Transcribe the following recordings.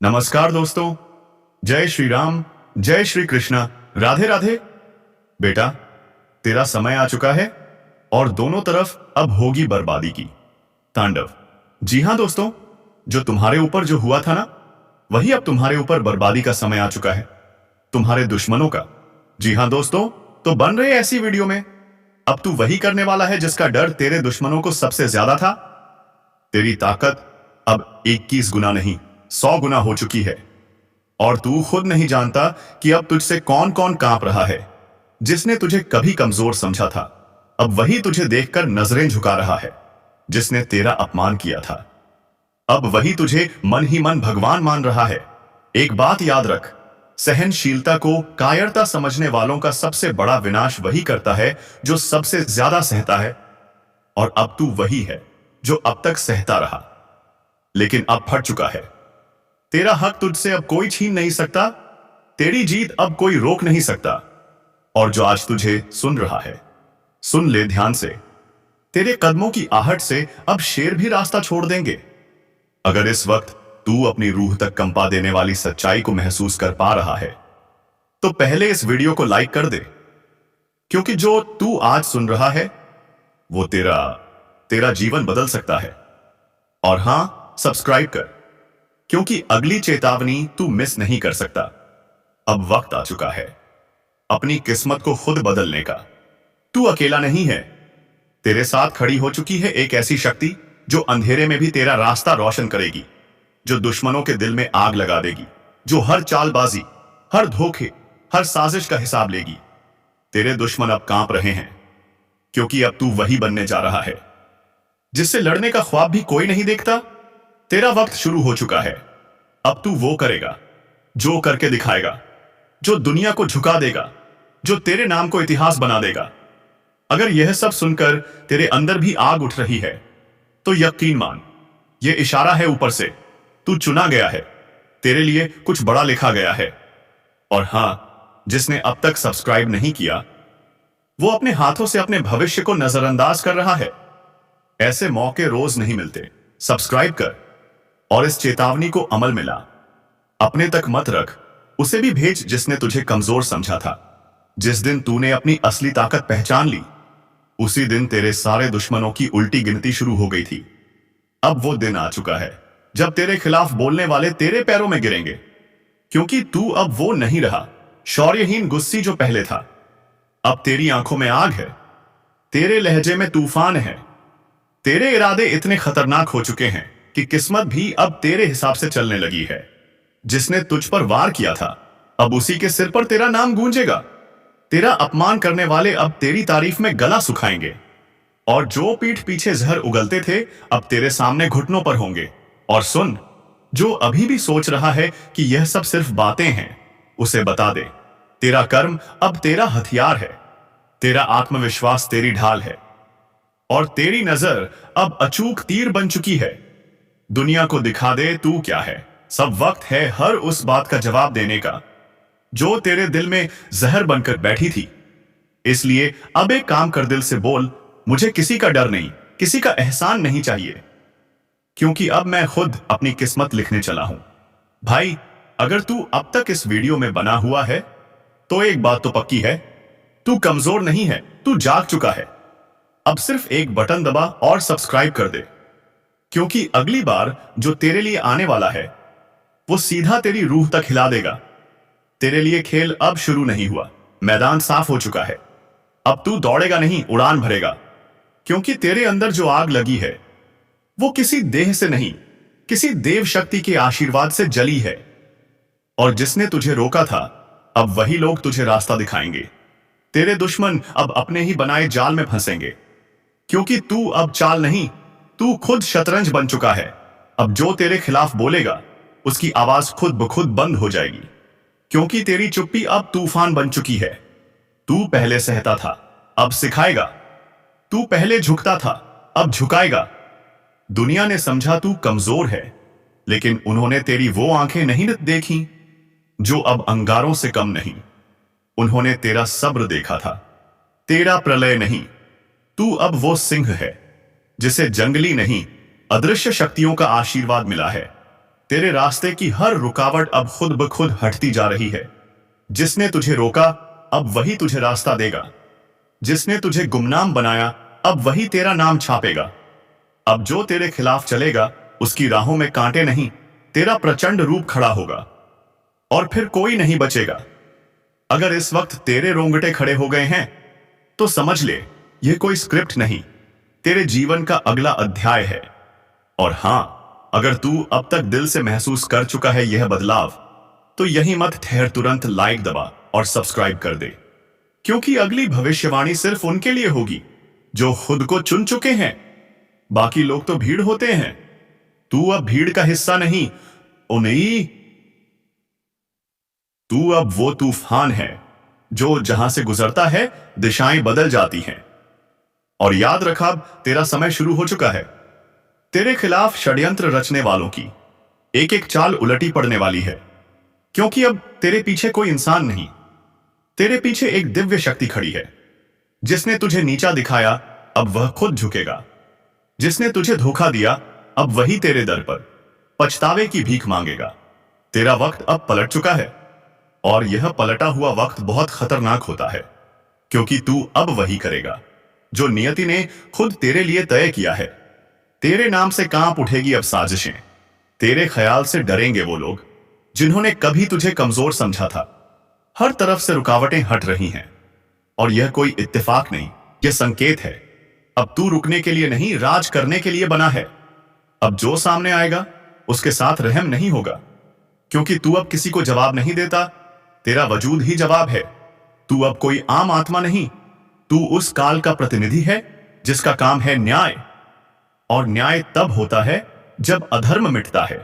नमस्कार दोस्तों। जय श्री राम, जय श्री कृष्ण, राधे राधे। बेटा, तेरा समय आ चुका है और दोनों तरफ अब होगी बर्बादी की तांडव। जी हां दोस्तों, जो तुम्हारे ऊपर जो हुआ था ना, वही अब तुम्हारे ऊपर बर्बादी का समय आ चुका है, तुम्हारे दुश्मनों का। जी हां दोस्तों, तो बन रहे ऐसी वीडियो में अब तू वही करने वाला है जिसका डर तेरे दुश्मनों को सबसे ज्यादा था। तेरी ताकत अब 21 गुना नहीं 100 गुना हो चुकी है और तू खुद नहीं जानता कि अब तुझसे कौन कौन कांप रहा है। जिसने तुझे कभी कमजोर समझा था, अब वही तुझे देखकर नजरें झुका रहा है। जिसने तेरा अपमान किया था, अब वही तुझे मन ही मन भगवान मान रहा है। एक बात याद रख, सहनशीलता को कायरता समझने वालों का सबसे बड़ा विनाश वही करता है जो सबसे ज्यादा सहता है। और अब तू वही है जो अब तक सहता रहा, लेकिन अब फट चुका है। तेरा हक तुझसे अब कोई छीन नहीं सकता, तेरी जीत अब कोई रोक नहीं सकता। और जो आज तुझे सुन रहा है, सुन ले ध्यान से, तेरे कदमों की आहट से अब शेर भी रास्ता छोड़ देंगे। अगर इस वक्त तू अपनी रूह तक कंपा देने वाली सच्चाई को महसूस कर पा रहा है, तो पहले इस वीडियो को लाइक कर दे, क्योंकि जो तू आज सुन रहा है वो तेरा जीवन बदल सकता है। और हां, सब्सक्राइब कर, क्योंकि अगली चेतावनी तू मिस नहीं कर सकता। अब वक्त आ चुका है अपनी किस्मत को खुद बदलने का। तू अकेला नहीं है, तेरे साथ खड़ी हो चुकी है एक ऐसी शक्ति जो अंधेरे में भी तेरा रास्ता रोशन करेगी, जो दुश्मनों के दिल में आग लगा देगी, जो हर चालबाजी, हर धोखे, हर साजिश का हिसाब लेगी। तेरे दुश्मन अब कांप रहे हैं, क्योंकि अब तू वही बनने जा रहा है जिससे लड़ने का ख्वाब भी कोई नहीं देखता। तेरा वक्त शुरू हो चुका है। अब तू वो करेगा जो करके दिखाएगा, जो दुनिया को झुका देगा, जो तेरे नाम को इतिहास बना देगा। अगर यह सब सुनकर तेरे अंदर भी आग उठ रही है, तो यकीन मान, यह इशारा है ऊपर से। तू चुना गया है, तेरे लिए कुछ बड़ा लिखा गया है। और हां, जिसने अब तक सब्सक्राइब नहीं किया, वो अपने हाथों से अपने भविष्य को नजरअंदाज कर रहा है। ऐसे मौके रोज नहीं मिलते। सब्सक्राइब कर और इस चेतावनी को अमल में ला। अपने तक मत रख, उसे भी भेज जिसने तुझे कमजोर समझा था। जिस दिन तूने अपनी असली ताकत पहचान ली, उसी दिन तेरे सारे दुश्मनों की उल्टी गिनती शुरू हो गई थी। अब वो दिन आ चुका है जब तेरे खिलाफ बोलने वाले तेरे पैरों में गिरेंगे, क्योंकि तू अब वो नहीं रहा शौर्यहीन गुस्सी जो पहले था। अब तेरी आंखों में आग है, तेरे लहजे में तूफान है। तेरे इरादे इतने खतरनाक हो चुके हैं कि किस्मत भी अब तेरे हिसाब से चलने लगी है। जिसने तुझ पर वार किया था, अब उसी के सिर पर तेरा नाम गूंजेगा। तेरा अपमान करने वाले अब तेरी तारीफ में गला सुखाएंगे, और जो पीठ पीछे जहर उगलते थे, अब तेरे सामने घुटनों पर होंगे। और सुन, जो अभी भी सोच रहा है कि यह सब सिर्फ बातें हैं, उसे बता दे, तेरा कर्म अब तेरा हथियार है, तेरा आत्मविश्वास तेरी ढाल है, और तेरी नजर अब अचूक तीर बन चुकी है। दुनिया को दिखा दे तू क्या है। सब वक्त है हर उस बात का जवाब देने का जो तेरे दिल में जहर बनकर बैठी थी। इसलिए अब एक काम कर, दिल से बोल, मुझे किसी का डर नहीं, किसी का एहसान नहीं चाहिए, क्योंकि अब मैं खुद अपनी किस्मत लिखने चला हूं। भाई, अगर तू अब तक इस वीडियो में बना हुआ है, तो एक बात तो पक्की है, तू कमजोर नहीं है, तू जाग चुका है। अब सिर्फ एक बटन दबा और सब्सक्राइब कर दे, क्योंकि अगली बार जो तेरे लिए आने वाला है, वो सीधा तेरी रूह तक हिला देगा। तेरे लिए खेल अब शुरू नहीं हुआ, मैदान साफ हो चुका है। अब तू दौड़ेगा नहीं, उड़ान भरेगा, क्योंकि तेरे अंदर जो आग लगी है, वो किसी देह से नहीं, किसी देव शक्ति के आशीर्वाद से जली है। और जिसने तुझे रोका था, अब वही लोग तुझे रास्ता दिखाएंगे। तेरे दुश्मन अब अपने ही बनाए जाल में फंसेंगे, क्योंकि तू अब चाल नहीं, तू खुद शतरंज बन चुका है। अब जो तेरे खिलाफ बोलेगा, उसकी आवाज खुद ब खुद बंद हो जाएगी, क्योंकि तेरी चुप्पी अब तूफान बन चुकी है। तू पहले सहता था, अब सिखाएगा। तू पहले झुकता था, अब झुकाएगा। दुनिया ने समझा तू कमजोर है, लेकिन उन्होंने तेरी वो आंखें नहीं देखी जो अब अंगारों से कम नहीं। उन्होंने तेरा सब्र देखा था, तेरा प्रलय नहीं। तू अब वो सिंह है जिसे जंगली नहीं, अदृश्य शक्तियों का आशीर्वाद मिला है। तेरे रास्ते की हर रुकावट अब खुद ब खुद हटती जा रही है। जिसने तुझे रोका अब वही तुझे रास्ता देगा। जिसने तुझे गुमनाम बनाया अब वही तेरा नाम छापेगा। अब जो तेरे खिलाफ चलेगा उसकी राहों में कांटे नहीं, तेरा प्रचंड रूप खड़ा होगा और फिर कोई नहीं बचेगा। अगर इस वक्त तेरे रोंगटे खड़े हो गए हैं तो समझ ले यह कोई स्क्रिप्ट नहीं, तेरे जीवन का अगला अध्याय है। और हां, अगर तू अब तक दिल से महसूस कर चुका है यह बदलाव, तो यही मत ठहर, तुरंत लाइक दबा और सब्सक्राइब कर दे, क्योंकि अगली भविष्यवाणी सिर्फ उनके लिए होगी जो खुद को चुन चुके हैं। बाकी लोग तो भीड़ होते हैं, तू अब भीड़ का हिस्सा नहीं, ओ नहीं, तू अब वो तूफान है जो जहां से गुजरता है दिशाएं बदल जाती हैं। और याद रख, अब तेरा समय शुरू हो चुका है। तेरे खिलाफ षड्यंत्र रचने वालों की एक एक चाल उलटी पड़ने वाली है, क्योंकि अब तेरे पीछे कोई इंसान नहीं, तेरे पीछे एक दिव्य शक्ति खड़ी है। जिसने तुझे नीचा दिखाया अब वह खुद झुकेगा। जिसने तुझे धोखा दिया अब वही तेरे दर पर पछतावे की भीख मांगेगा। तेरा वक्त अब पलट चुका है, और यह पलटा हुआ वक्त बहुत खतरनाक होता है, क्योंकि तू अब वही करेगा जो नियति ने खुद तेरे लिए तय किया है। तेरे नाम से कांप उठेगी अब साजिशें, तेरे ख्याल से डरेंगे वो लोग जिन्होंने कभी तुझे कमजोर समझा था। हर तरफ से रुकावटें हट रही हैं, और यह कोई इत्तेफाक नहीं, यह संकेत है। अब तू रुकने के लिए नहीं, राज करने के लिए बना है। अब जो सामने आएगा उसके साथ रहम नहीं होगा, क्योंकि तू अब किसी को जवाब नहीं देता, तेरा वजूद ही जवाब है। तू अब कोई आम आत्मा नहीं, तू उस काल का प्रतिनिधि है जिसका काम है न्याय। और न्याय तब होता है जब अधर्म मिटता है,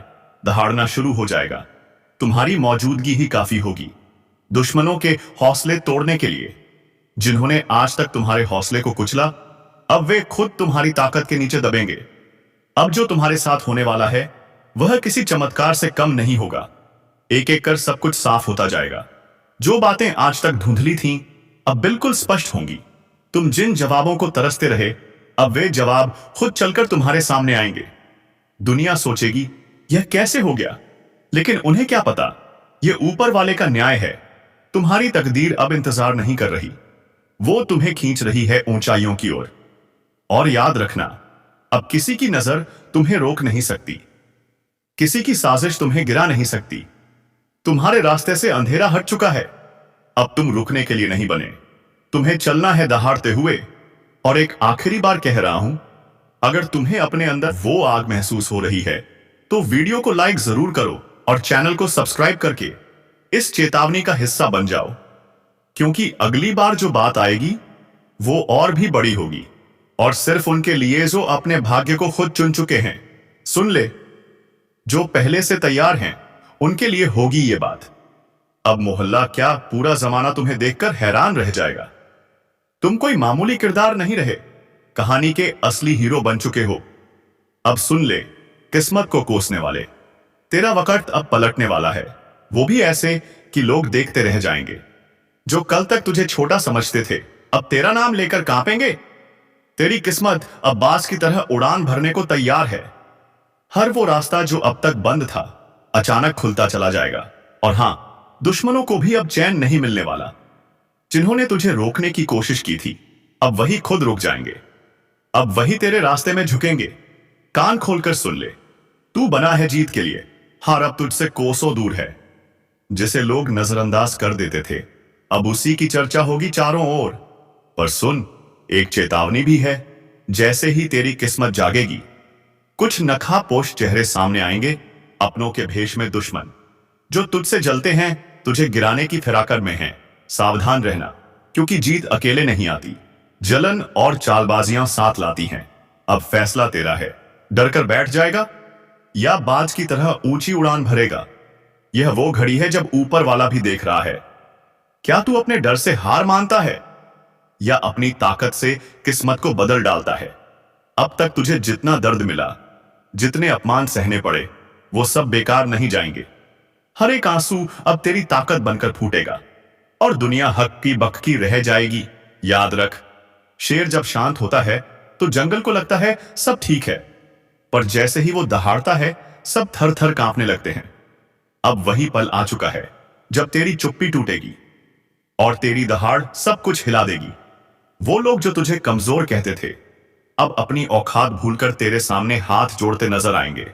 दहाड़ना शुरू हो जाएगा। तुम्हारी मौजूदगी ही काफी होगी दुश्मनों के हौसले तोड़ने के लिए। जिन्होंने आज तक तुम्हारे हौसले को कुचला, अब वे खुद तुम्हारी ताकत के नीचे दबेंगे। अब जो तुम्हारे साथ होने वाला है वह किसी चमत्कार से कम नहीं होगा। एक एक कर सब कुछ साफ होता जाएगा। जो बातें आज तक धुंधली थीं अब बिल्कुल स्पष्ट होंगी। तुम जिन जवाबों को तरसते रहे, अब वे जवाब खुद चलकर तुम्हारे सामने आएंगे। दुनिया सोचेगी यह कैसे हो गया, लेकिन उन्हें क्या पता, यह ऊपर वाले का न्याय है। तुम्हारी तकदीर अब इंतजार नहीं कर रही, वो तुम्हें खींच रही है ऊंचाइयों की ओर। और याद रखना, अब किसी की नजर तुम्हें रोक नहीं सकती, किसी की साजिश तुम्हें गिरा नहीं सकती। तुम्हारे रास्ते से अंधेरा हट चुका है। अब तुम रुकने के लिए नहीं बने, तुम्हें चलना है दहाड़ते हुए। और एक आखिरी बार कह रहा हूं, अगर तुम्हें अपने अंदर वो आग महसूस हो रही है तो वीडियो को लाइक जरूर करो और चैनल को सब्सक्राइब करके इस चेतावनी का हिस्सा बन जाओ, क्योंकि अगली बार जो बात आएगी वो और भी बड़ी होगी, और सिर्फ उनके लिए जो अपने भाग्य को खुद चुन चुके हैं। सुन ले, जो पहले से तैयार हैं उनके लिए होगी ये बात। अब मोहल्ला क्या, पूरा जमाना तुम्हें देखकर हैरान रह जाएगा। तुम कोई मामूली किरदार नहीं रहे, कहानी के असली हीरो बन चुके हो। अब सुन ले, किस्मत को कोसने वाले, तेरा वक्त अब पलटने वाला है। वो भी ऐसे कि लोग देखते रह जाएंगे। जो कल तक तुझे छोटा समझते थे अब तेरा नाम लेकर कांपेंगे। तेरी किस्मत अब बाज की तरह उड़ान भरने को तैयार है। हर वो रास्ता जो अब तक बंद था अचानक खुलता चला जाएगा। और हां, दुश्मनों को भी अब चैन नहीं मिलने वाला। जिन्होंने तुझे रोकने की कोशिश की थी अब वही खुद रुक जाएंगे। अब वही तेरे रास्ते में झुकेंगे। कान खोलकर सुन ले, तू बना है जीत के लिए, हार अब तुझसे कोसों दूर है। जिसे लोग नजरअंदाज कर देते थे अब उसी की चर्चा होगी चारों ओर। पर सुन, एक चेतावनी भी है। जैसे ही तेरी किस्मत जागेगी, कुछ नखापोश चेहरे सामने आएंगे, अपनों के भेष में दुश्मन, जो तुझसे जलते हैं, तुझे गिराने की फिराकर में हैं। सावधान रहना, क्योंकि जीत अकेले नहीं आती, जलन और चालबाजियां साथ लाती हैं। अब फैसला तेरा है, डरकर बैठ जाएगा या बाज की तरह ऊंची उड़ान भरेगा। यह वो घड़ी है जब ऊपर वाला भी देख रहा है। क्या तू अपने डर से हार मानता है या अपनी ताकत से किस्मत को बदल डालता है? अब तक तुझे जितना दर्द मिला, जितने अपमान सहने पड़े, वो सब बेकार नहीं जाएंगे। हर एक आंसू अब तेरी ताकत बनकर फूटेगा और दुनिया हक्की बक्की रह जाएगी। याद रख, शेर जब शांत होता है तो जंगल को लगता है सब ठीक है, पर जैसे ही वो दहाड़ता है सब थर थर कांपने लगते हैं। अब वही पल आ चुका है जब तेरी चुप्पी टूटेगी और तेरी दहाड़ सब कुछ हिला देगी। वो लोग जो तुझे कमजोर कहते थे अब अपनी औकात भूलकर तेरे सामने हाथ जोड़ते नजर आएंगे,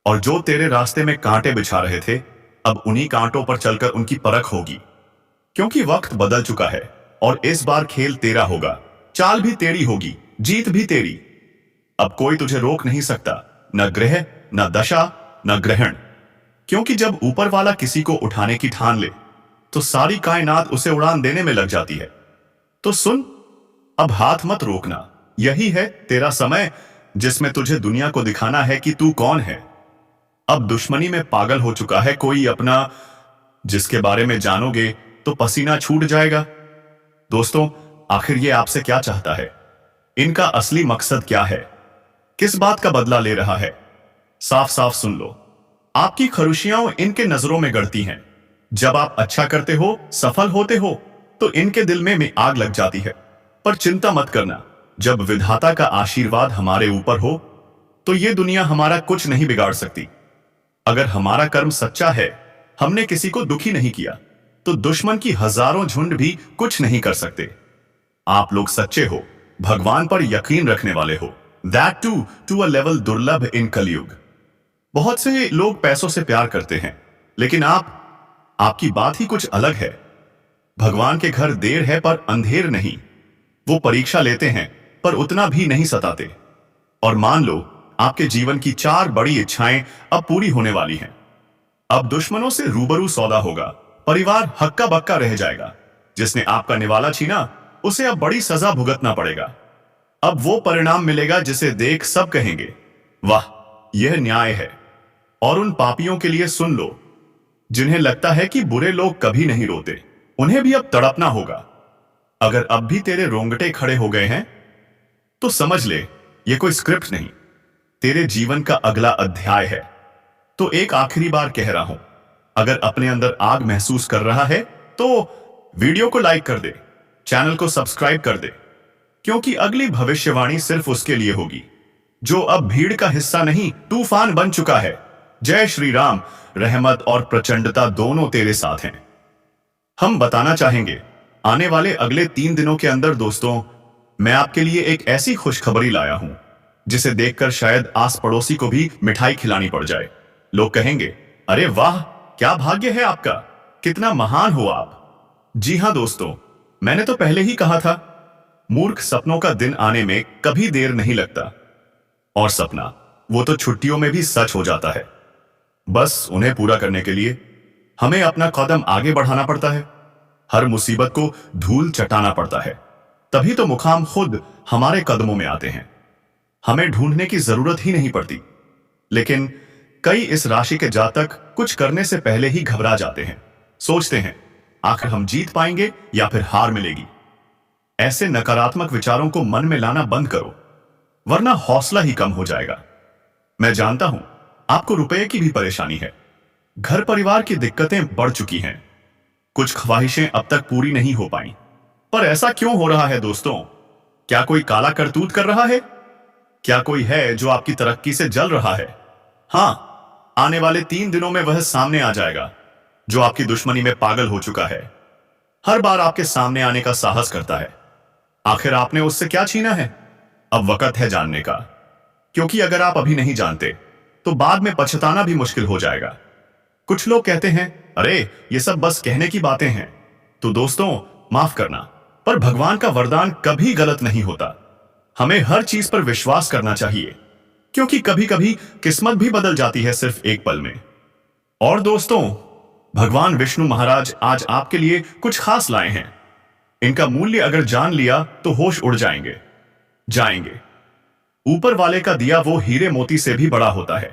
और जो तेरे रास्ते में कांटे बिछा रहे थे अब उन्हीं कांटों पर चलकर उनकी परख होगी। क्योंकि वक्त बदल चुका है और इस बार खेल तेरा होगा, चाल भी तेरी होगी, जीत भी तेरी। अब कोई तुझे रोक नहीं सकता, न ग्रह, न दशा, न ग्रहण। क्योंकि जब ऊपर वाला किसी को उठाने की ठान ले तो सारी कायनात उसे उड़ान देने में लग जाती है। तो सुन, अब हाथ मत रोकना। यही है तेरा समय जिसमें तुझे दुनिया को दिखाना है कि तू कौन है। अब दुश्मनी में पागल हो चुका है कोई अपना, जिसके बारे में जानोगे तो पसीना छूट जाएगा। दोस्तों, आखिर ये आपसे क्या चाहता है? इनका असली मकसद क्या है? किस बात का बदला ले रहा है? साफ साफ सुन लो। आपकी खरुशियां इनके नजरों में गड़ती हैं। जब आप अच्छा करते हो, सफल होते हो, तो इनके दिल में आग लग जाती है। पर चिंता मत करना, जब विधाता का आशीर्वाद हमारे ऊपर हो तो ये दुनिया हमारा कुछ नहीं बिगाड़ सकती। अगर हमारा कर्म सच्चा है, हमने किसी को दुखी नहीं किया, तो दुश्मन की हजारों झुंड भी कुछ नहीं कर सकते। आप लोग सच्चे हो, भगवान पर यकीन रखने वाले हो, दैट टू अ लेवल दुर्लभ इन कलयुग। बहुत से लोग पैसों से प्यार करते हैं, लेकिन आपकी बात ही कुछ अलग है। भगवान के घर देर है पर अंधेर नहीं। वो परीक्षा लेते हैं पर उतना भी नहीं सताते। और मान लो आपके जीवन की 4 बड़ी इच्छाएं अब पूरी होने वाली हैं। अब दुश्मनों से रूबरू सौदा होगा, परिवार हक्का बक्का रह जाएगा। जिसने आपका निवाला छीना उसे अब बड़ी सजा भुगतना पड़ेगा। अब वो परिणाम मिलेगा जिसे देख सब कहेंगे, वाह, यह न्याय है। और उन पापियों के लिए सुन लो जिन्हें लगता है कि बुरे लोग कभी नहीं रोते, उन्हें भी अब तड़पना होगा। अगर अब भी तेरे रोंगटे खड़े हो गए हैं तो समझ ले, ये कोई स्क्रिप्ट नहीं, तेरे जीवन का अगला अध्याय है। तो एक आखिरी बार कह रहा हूं, अगर अपने अंदर आग महसूस कर रहा है तो वीडियो को लाइक कर दे, चैनल को सब्सक्राइब कर दे, क्योंकि अगली भविष्यवाणी सिर्फ उसके लिए होगी जो अब भीड़ का हिस्सा नहीं, तूफान बन चुका है। जय श्री राम। रहमत और प्रचंडता दोनों तेरे साथ हैं। हम बताना चाहेंगे, आने वाले अगले 3 दिनों के अंदर दोस्तों, मैं आपके लिए एक ऐसी खुशखबरी लाया हूं जिसे देखकर शायद आस पड़ोसी को भी मिठाई खिलानी पड़ जाए। लोग कहेंगे, अरे वाह, क्या भाग्य है आपका, कितना महान हो आप। जी हां दोस्तों, मैंने तो पहले ही कहा था, मूर्ख सपनों का दिन आने में कभी देर नहीं लगता। और सपना वो तो छुट्टियों में भी सच हो जाता है। बस उन्हें पूरा करने के लिए हमें अपना कदम आगे बढ़ाना पड़ता है, हर मुसीबत को धूल चटाना पड़ता है। तभी तो मुकाम खुद हमारे कदमों में आते हैं। हमें ढूंढने की जरूरत ही नहीं पड़ती। लेकिन कई इस राशि के जातक कुछ करने से पहले ही घबरा जाते हैं, सोचते हैं आखिर हम जीत पाएंगे या फिर हार मिलेगी। ऐसे नकारात्मक विचारों को मन में लाना बंद करो, वरना हौसला ही कम हो जाएगा। मैं जानता हूं आपको रुपए की भी परेशानी है, घर परिवार की दिक्कतें बढ़ चुकी हैं, कुछ ख्वाहिशें अब तक पूरी नहीं हो पाई। पर ऐसा क्यों हो रहा है दोस्तों? क्या कोई काला करतूत कर रहा है? क्या कोई है जो आपकी तरक्की से जल रहा है? हां, आने वाले 3 दिनों में वह सामने आ जाएगा जो आपकी दुश्मनी में पागल हो चुका है। हर बार आपके सामने आने का साहस करता है। आखिर आपने उससे क्या छीना है? अब वक्त है जानने का, क्योंकि अगर आप अभी नहीं जानते तो बाद में पछताना भी मुश्किल हो जाएगा। कुछ लोग कहते हैं, अरे ये सब बस कहने की बातें हैं। तो दोस्तों, माफ करना, पर भगवान का वरदान कभी गलत नहीं होता। हमें हर चीज पर विश्वास करना चाहिए, क्योंकि कभी कभी किस्मत भी बदल जाती है सिर्फ एक पल में। और दोस्तों, भगवान विष्णु महाराज आज आपके लिए कुछ खास लाए हैं। इनका मूल्य अगर जान लिया तो होश उड़ जाएंगे। ऊपर वाले का दिया वो हीरे मोती से भी बड़ा होता है,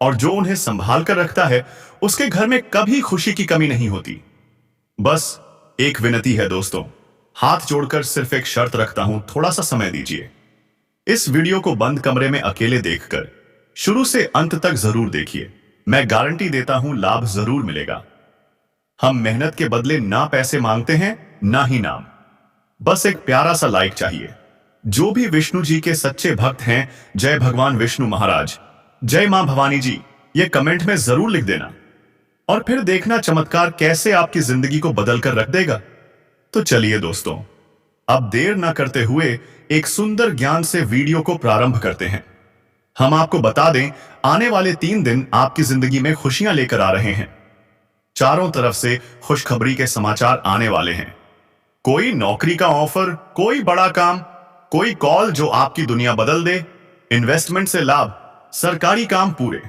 और जो उन्हें संभाल कर रखता है उसके घर में कभी खुशी की कमी नहीं होती। बस एक विनती है दोस्तों, हाथ जोड़कर सिर्फ एक शर्त रखता हूं, थोड़ा सा समय दीजिए। इस वीडियो को बंद कमरे में अकेले देखकर शुरू से अंत तक जरूर देखिए। मैं गारंटी देता हूं लाभ जरूर मिलेगा। हम मेहनत के बदले ना पैसे मांगते हैं ना ही नाम, बस एक प्यारा सा लाइक चाहिए। जो भी विष्णु जी के सच्चे भक्त हैं, जय भगवान विष्णु महाराज, जय मां भवानी जी, ये कमेंट में जरूर लिख देना और फिर देखना चमत्कार कैसे आपकी जिंदगी को बदल कर रख देगा। तो चलिए दोस्तों, अब देर ना करते हुए एक सुंदर ज्ञान से वीडियो को प्रारंभ करते हैं। हम आपको बता दें, आने वाले 3 दिन आपकी जिंदगी में खुशियां लेकर आ रहे हैं। चारों तरफ से खुशखबरी के समाचार आने वाले हैं। कोई नौकरी का ऑफर, कोई बड़ा काम, कोई कॉल जो आपकी दुनिया बदल दे, इन्वेस्टमेंट से लाभ, सरकारी काम पूरे।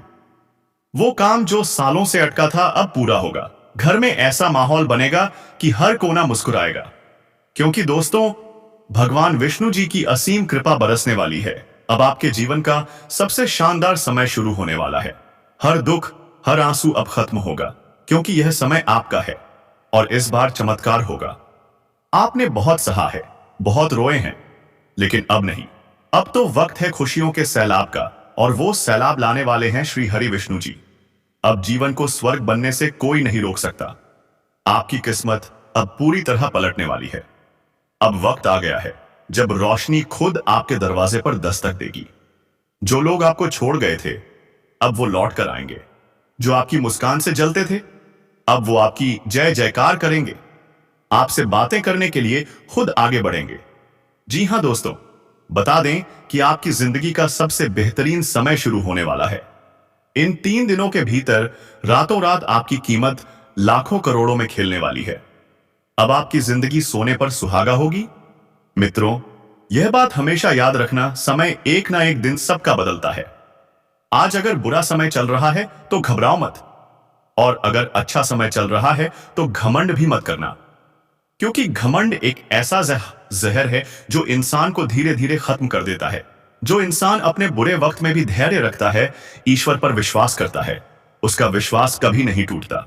वो काम जो सालों से अटका था अब पूरा होगा। घर में ऐसा माहौल बनेगा कि हर कोना मुस्कुराएगा, क्योंकि दोस्तों भगवान विष्णु जी की असीम कृपा बरसने वाली है। अब आपके जीवन का सबसे शानदार समय शुरू होने वाला है। हर दुख, हर आंसू अब खत्म होगा, क्योंकि यह समय आपका है और इस बार चमत्कार होगा। आपने बहुत सहा है, बहुत रोए हैं, लेकिन अब नहीं। अब तो वक्त है खुशियों के सैलाब का, और वो सैलाब लाने वाले हैं श्री हरि विष्णु जी। अब जीवन को स्वर्ग बनने से कोई नहीं रोक सकता। आपकी किस्मत अब पूरी तरह पलटने वाली है। अब वक्त आ गया है जब रोशनी खुद आपके दरवाजे पर दस्तक देगी। जो लोग आपको छोड़ गए थे अब वो लौट कर आएंगे। जो आपकी मुस्कान से जलते थे अब वो आपकी जय जयकार करेंगे। आपसे बातें करने के लिए खुद आगे बढ़ेंगे। जी हां दोस्तों, बता दें कि आपकी जिंदगी का सबसे बेहतरीन समय शुरू होने वाला है। इन 3 दिनों के भीतर रातों रात आपकी कीमत लाखों करोड़ों में खेलने वाली है। अब आपकी जिंदगी सोने पर सुहागा होगी। मित्रों, यह बात हमेशा याद रखना, समय एक ना एक दिन सबका बदलता है। आज अगर बुरा समय चल रहा है तो घबराओ मत, और अगर अच्छा समय चल रहा है तो घमंड भी मत करना, क्योंकि घमंड एक ऐसा जहर है जो इंसान को धीरे धीरे खत्म कर देता है। जो इंसान अपने बुरे वक्त में भी धैर्य रखता है, ईश्वर पर विश्वास करता है, उसका विश्वास कभी नहीं टूटता।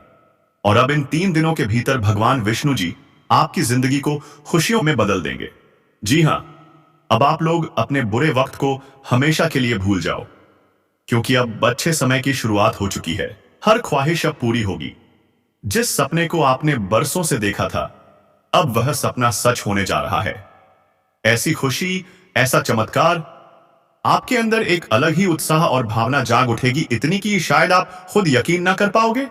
और अब इन 3 दिनों के भीतर भगवान विष्णु जी आपकी जिंदगी को खुशियों में बदल देंगे। जी हां, अब आप लोग अपने बुरे वक्त को हमेशा के लिए भूल जाओ, क्योंकि अब अच्छे समय की शुरुआत हो चुकी है। हर ख्वाहिश अब पूरी होगी। जिस सपने को आपने बरसों से देखा था, अब वह सपना सच होने जा रहा है। ऐसी खुशी, ऐसा चमत्कार, आपके अंदर एक अलग ही उत्साह और भावना जाग उठेगी, इतनी कि शायद आप खुद यकीन ना कर पाओगे।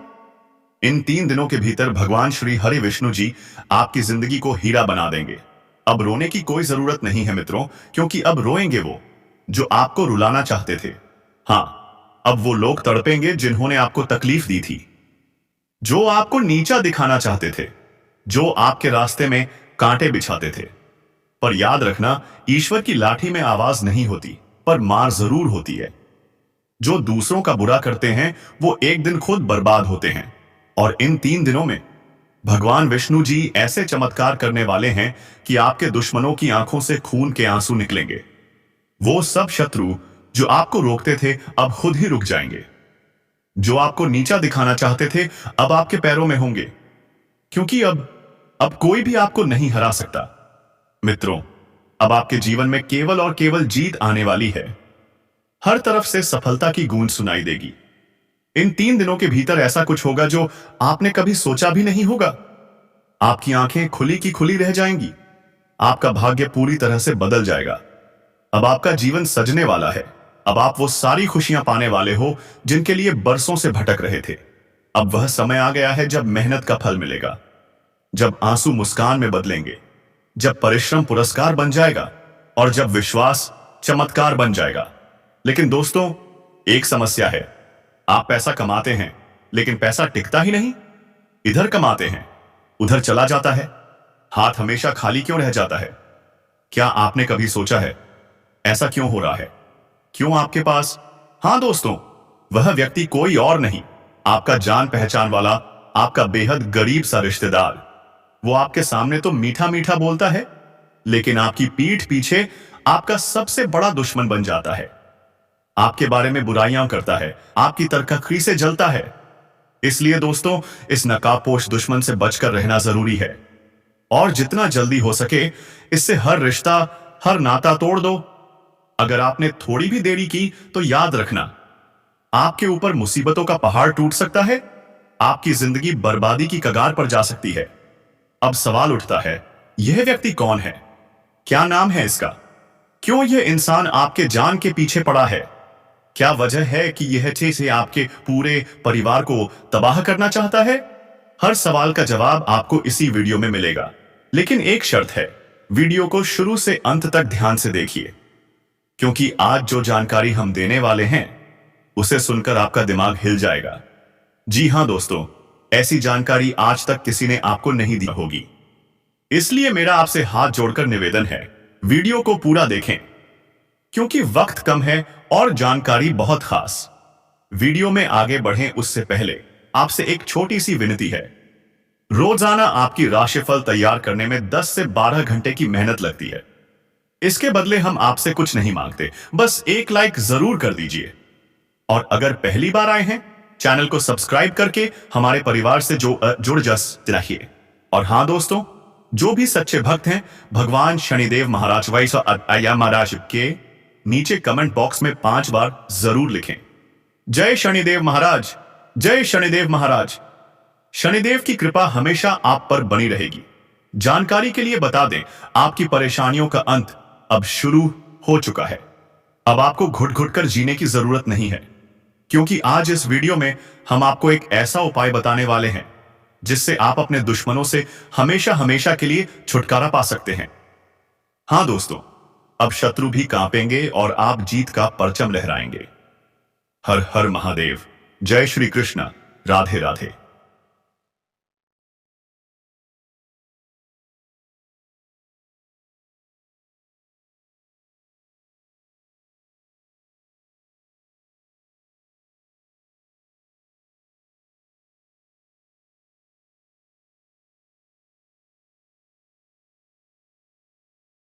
इन 3 दिनों के भीतर भगवान श्री हरि विष्णु जी आपकी जिंदगी को हीरा बना देंगे। अब रोने की कोई जरूरत नहीं है मित्रों, क्योंकि अब रोएंगे वो जो आपको रुलाना चाहते थे। हां, अब वो लोग तड़पेंगे जिन्होंने आपको तकलीफ दी थी, जो आपको नीचा दिखाना चाहते थे, जो आपके रास्ते में कांटे बिछाते थे। पर याद रखना, ईश्वर की लाठी में आवाज नहीं होती, पर मार जरूर होती है। जो दूसरों का बुरा करते हैं वो एक दिन खुद बर्बाद होते हैं। और इन 3 दिनों में भगवान विष्णु जी ऐसे चमत्कार करने वाले हैं कि आपके दुश्मनों की आंखों से खून के आंसू निकलेंगे। वो सब शत्रु जो आपको रोकते थे अब खुद ही रुक जाएंगे। जो आपको नीचा दिखाना चाहते थे अब आपके पैरों में होंगे, क्योंकि अब कोई भी आपको नहीं हरा सकता। मित्रों, अब आपके जीवन में केवल और केवल जीत आने वाली है। हर तरफ से सफलता की गूंज सुनाई देगी। इन 3 दिनों के भीतर ऐसा कुछ होगा जो आपने कभी सोचा भी नहीं होगा। आपकी आंखें खुली की खुली रह जाएंगी। आपका भाग्य पूरी तरह से बदल जाएगा। अब आपका जीवन सजने वाला है। अब आप वो सारी खुशियां पाने वाले हो जिनके लिए बरसों से भटक रहे थे। अब वह समय आ गया है जब मेहनत का फल मिलेगा, जब आंसू मुस्कान में बदलेंगे, जब परिश्रम पुरस्कार बन जाएगा और जब विश्वास चमत्कार बन जाएगा। लेकिन दोस्तों, एक समस्या है। आप पैसा कमाते हैं, लेकिन पैसा टिकता ही नहीं। इधर कमाते हैं, उधर चला जाता है। हाथ हमेशा खाली क्यों रह जाता है? क्या आपने कभी सोचा है ऐसा क्यों हो रहा है? क्यों आपके पास? हां दोस्तों, वह व्यक्ति कोई और नहीं, आपका जान पहचान वाला, आपका बेहद गरीब सा रिश्तेदार। वो आपके सामने तो मीठा मीठा बोलता है, लेकिन आपकी पीठ पीछे आपका सबसे बड़ा दुश्मन बन जाता है। आपके बारे में बुराइयां करता है, आपकी तरक्की से जलता है। इसलिए दोस्तों, इस नकाबपोश दुश्मन से बचकर रहना जरूरी है, और जितना जल्दी हो सके इससे हर रिश्ता, हर नाता तोड़ दो। अगर आपने थोड़ी भी देरी की तो याद रखना, आपके ऊपर मुसीबतों का पहाड़ टूट सकता है। आपकी जिंदगी बर्बादी की कगार पर जा सकती है। अब सवाल उठता है, यह व्यक्ति कौन है? क्या नाम है इसका? क्यों यह इंसान आपके जान के पीछे पड़ा है? क्या वजह है कि यह चीज आपके पूरे परिवार को तबाह करना चाहता है? हर सवाल का जवाब आपको इसी वीडियो में मिलेगा, लेकिन एक शर्त है, वीडियो को शुरू से अंत तक ध्यान से देखिए, क्योंकि आज जो जानकारी हम देने वाले हैं उसे सुनकर आपका दिमाग हिल जाएगा। जी हां दोस्तों, ऐसी जानकारी आज तक किसी ने आपको नहीं दी होगी, इसलिए मेरा आपसे हाथ जोड़कर निवेदन है, वीडियो को पूरा देखें, क्योंकि वक्त कम है और जानकारी बहुत खास। वीडियो में आगे बढ़ें उससे पहले आपसे एक छोटी सी विनती है। रोजाना आपकी राशिफल तैयार करने में 10 से 12 घंटे की मेहनत लगती है। इसके बदले हम आपसे कुछ नहीं मांगते, बस एक लाइक जरूर कर दीजिए। और अगर पहली बार आए हैं, चैनल को सब्सक्राइब करके हमारे परिवार से जुड़ रहिए। और हां दोस्तों, जो भी सच्चे भक्त हैं, भगवान शनिदेव महाराज महाराज के नीचे कमेंट बॉक्स में 5 बार जरूर लिखें, जय शनिदेव महाराज, जय शनिदेव महाराज। शनिदेव की कृपा हमेशा आप पर बनी रहेगी। जानकारी के लिए बता दें, आपकी परेशानियों का अंत अब शुरू हो चुका है। अब आपको घुट घुट कर जीने की जरूरत नहीं है, क्योंकि आज इस वीडियो में हम आपको एक ऐसा उपाय बताने वाले हैं जिससे आप अपने दुश्मनों से हमेशा हमेशा के लिए छुटकारा पा सकते हैं। हां दोस्तों, अब शत्रु भी कांपेंगे और आप जीत का परचम लहराएंगे। हर हर महादेव, जय श्री कृष्ण, राधे राधे।